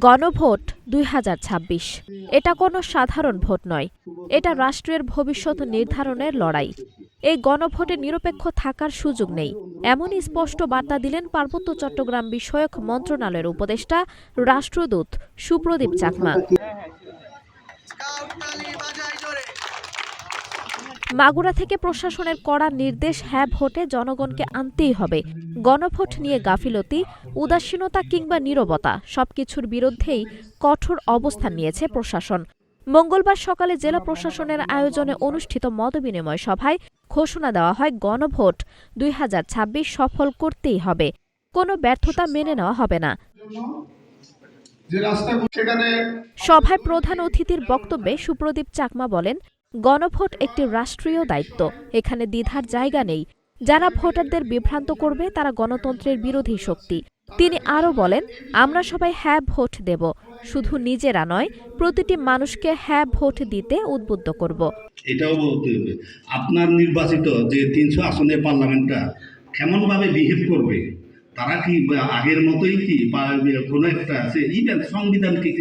গণভোট ২০২৬ এটা কোনো সাধারণ ভোট নয়, এটা রাষ্ট্রের ভবিষ্যৎ নির্ধারণের লড়াই। এই গণভোটে নিরপেক্ষ থাকার সুযোগ নেই, এমনই স্পষ্ট বার্তা দিলেন পার্বত্য চট্টগ্রাম বিষয়ক মন্ত্রণালয়ের উপদেষ্টা রাষ্ট্রদূত সুপ্রদীপ চাকমা। মাগুরা থেকে প্রশাসনের কড়া নির্দেশ, হ্যাঁ ভোটে জনগণকে আনতেই হবে। গণভোট নিয়ে গাফিলতি, উদাসীনতা কিংবা নীরবতা সবকিছুর বিরুদ্ধেই কঠোর অবস্থান নিয়েছে প্রশাসন। মঙ্গলবার সকালে জেলা প্রশাসনের আয়োজনে অনুষ্ঠিত মতবিনিময় সভায় ঘোষণা দেওয়া হয়, গণভোট ২০২৬ সফল করতেই হবে, কোনো ব্যর্থতা মেনে নেওয়া হবে না। সভায় প্রধান অতিথির বক্তব্যে সুপ্রদীপ চাকমা বলেন, গণভোট একটি রাষ্ট্রীয় দায়িত্ব, এখানে দ্বিধার জায়গা নেই। যারা ভোটারদের বিভ্রান্ত করবে তারা গণতন্ত্রের বিরোধী শক্তি। তিনি আরও বলেন, আমরা সবাই হ্যাঁ ভোট দেব, শুধু নিজেরা নয়, প্রতিটি মানুষকে হ্যাঁ ভোট দিতে উদ্বুদ্ধ করব। এটাও বলতে হবে আপনার নির্বাচিত যে ৩০০ আসনের পার্লামেন্টটা কেমনভাবে বিহেভ করবে, তারা কি আগের মতোই কি বা কোনো একটা আছে ইভেন সংবিধান কি।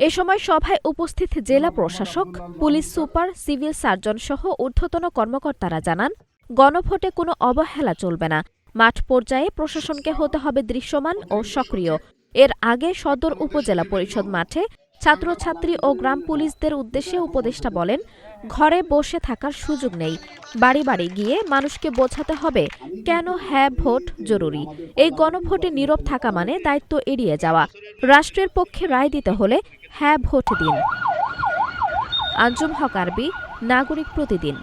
এ সময় সভায় উপস্থিত জেলা প্রশাসক, পুলিশ সুপার, সিভিল সার্জন সহ ঊর্ধ্বতন কর্মকর্তারা জানান, গণভোটে কোনো অবহেলা চলবে না। মাঠ পর্যায়ে প্রশাসনকে হতে হবে দৃশ্যমান ও সক্রিয়। এর আগে সদর উপজেলা পরিষদ মাঠে ছাত্রছাত্রী ও গ্রাম পুলিশদের উদ্দেশ্যে উপদেষ্টা বলেন, ঘরে বসে থাকার সুযোগ নেই, বাড়ি বাড়ি গিয়ে মানুষকে বোঝাতে হবে কেন হ্যাঁ ভোট জরুরি। এই গণভোটে নীরব থাকা মানে দায়িত্ব এড়িয়ে যাওয়া। রাষ্ট্রের পক্ষে রায় দিতে হলে হ্যাঁ ভোট দিন। আঞ্জুম হক আরবি, নাগরিক প্রতিদিন।